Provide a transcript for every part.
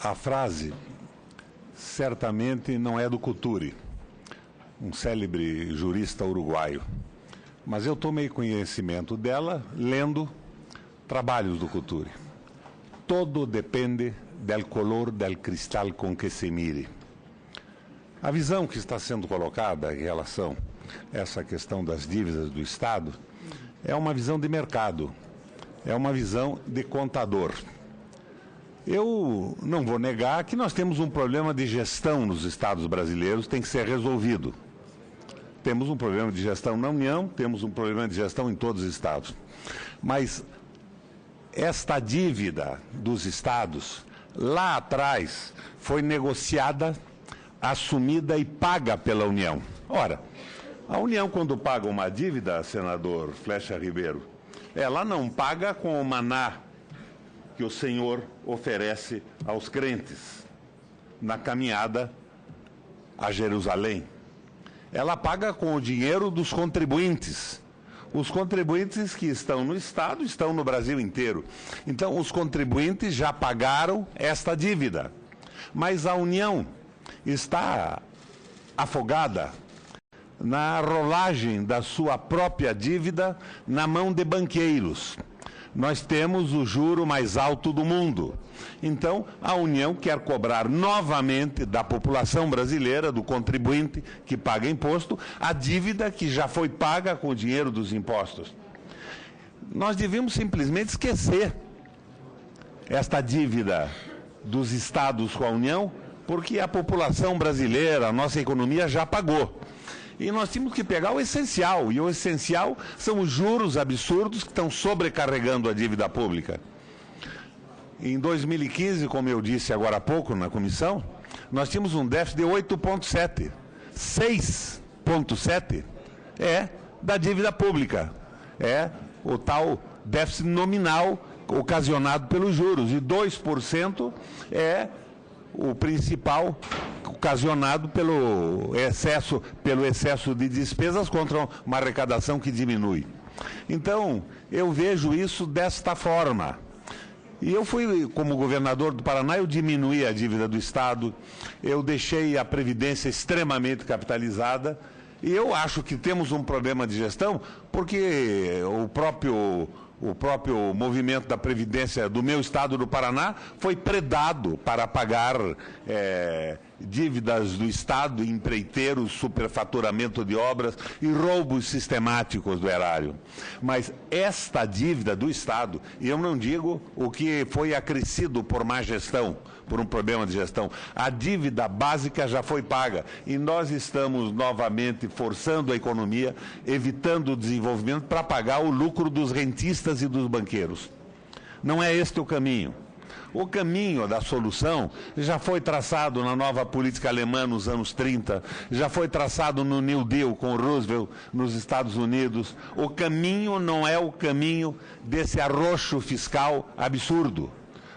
A frase certamente não é do Couturi, um célebre jurista uruguaio, mas eu tomei conhecimento dela lendo trabalhos do Couturi. Todo depende del color del cristal com que se mire. A visão que está sendo colocada em relação a essa questão das dívidas do Estado é uma visão de mercado, é uma visão de contador. Eu não vou negar que nós temos um problema de gestão nos estados brasileiros, tem que ser resolvido. Temos um problema de gestão na União, temos um problema de gestão em todos os estados. Mas esta dívida dos estados, lá atrás, foi negociada, assumida e paga pela União. Ora, a União, quando paga uma dívida, senador Flecha Ribeiro, ela não paga com o maná que o Senhor oferece aos crentes na caminhada a Jerusalém. Ela paga com o dinheiro dos contribuintes. Os contribuintes que estão no Estado estão no Brasil inteiro. Então, os contribuintes já pagaram esta dívida. Mas a União está afogada na rolagem da sua própria dívida na mão de banqueiros. Nós temos o juro mais alto do mundo. Então, a União quer cobrar novamente da população brasileira, do contribuinte que paga imposto, a dívida que já foi paga com o dinheiro dos impostos. Nós devíamos simplesmente esquecer esta dívida dos estados com a União, porque a população brasileira, a nossa economia já pagou. E nós temos que pegar o essencial, e o essencial são os juros absurdos que estão sobrecarregando a dívida pública. Em 2015, como eu disse agora há pouco na comissão, nós tínhamos um déficit de 8,7. 6,7 é da dívida pública. É o tal déficit nominal ocasionado pelos juros. E 2% é o principal ocasionado pelo excesso de despesas contra uma arrecadação que diminui. Então, eu vejo isso desta forma. E eu fui, como governador do Paraná, eu diminuí a dívida do Estado, eu deixei a Previdência extremamente capitalizada, e eu acho que temos um problema de gestão, porque o próprio movimento da Previdência do meu estado do Paraná foi predado para pagar dívidas do Estado, empreiteiros, superfaturamento de obras e roubos sistemáticos do erário. Mas esta dívida do Estado, e eu não digo o que foi acrescido por má gestão, por um problema de gestão, a dívida básica já foi paga e nós estamos novamente forçando a economia, evitando o desenvolvimento para pagar o lucro dos rentistas e dos banqueiros. Não é este o caminho. O caminho da solução já foi traçado na nova política alemã nos anos 30, já foi traçado no New Deal com Roosevelt nos Estados Unidos. O caminho não é o caminho desse arroxo fiscal absurdo.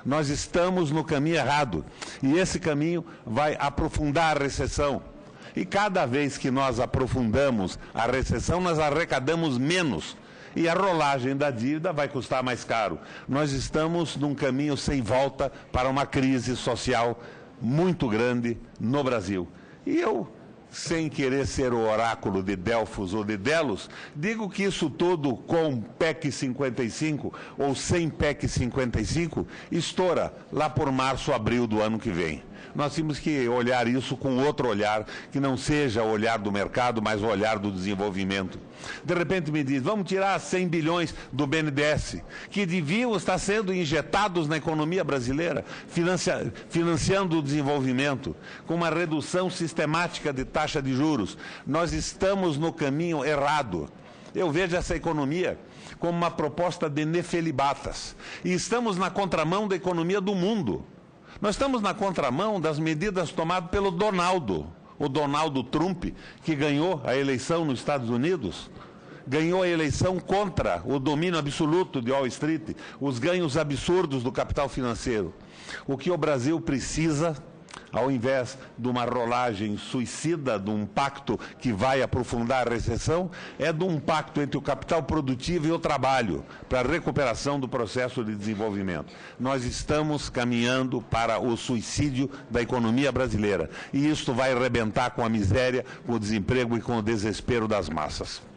Nós estamos no caminho errado e esse caminho vai aprofundar a recessão. E cada vez que nós aprofundamos a recessão, nós arrecadamos menos. E a rolagem da dívida vai custar mais caro. Nós estamos num caminho sem volta para uma crise social muito grande no Brasil. E eu, sem querer ser o oráculo de Delfos ou de Delos, digo que isso tudo com PEC 55 ou sem PEC 55 estoura lá por março, abril do ano que vem. Nós temos que olhar isso com outro olhar, que não seja o olhar do mercado, mas o olhar do desenvolvimento. De repente me diz, vamos tirar 100 bilhões do BNDES, que deviam estar sendo injetados na economia brasileira, financiando o desenvolvimento, com uma redução sistemática de taxa de juros. Nós estamos no caminho errado. Eu vejo essa economia como uma proposta de nefelibatas. E estamos na contramão da economia do mundo. Nós estamos na contramão das medidas tomadas pelo o Donald Trump, que ganhou a eleição nos Estados Unidos, ganhou a eleição contra o domínio absoluto de Wall Street, os ganhos absurdos do capital financeiro. O que o Brasil precisa ao invés de uma rolagem suicida, de um pacto que vai aprofundar a recessão, é de um pacto entre o capital produtivo e o trabalho, para a recuperação do processo de desenvolvimento. Nós estamos caminhando para o suicídio da economia brasileira, e isso vai arrebentar com a miséria, com o desemprego e com o desespero das massas.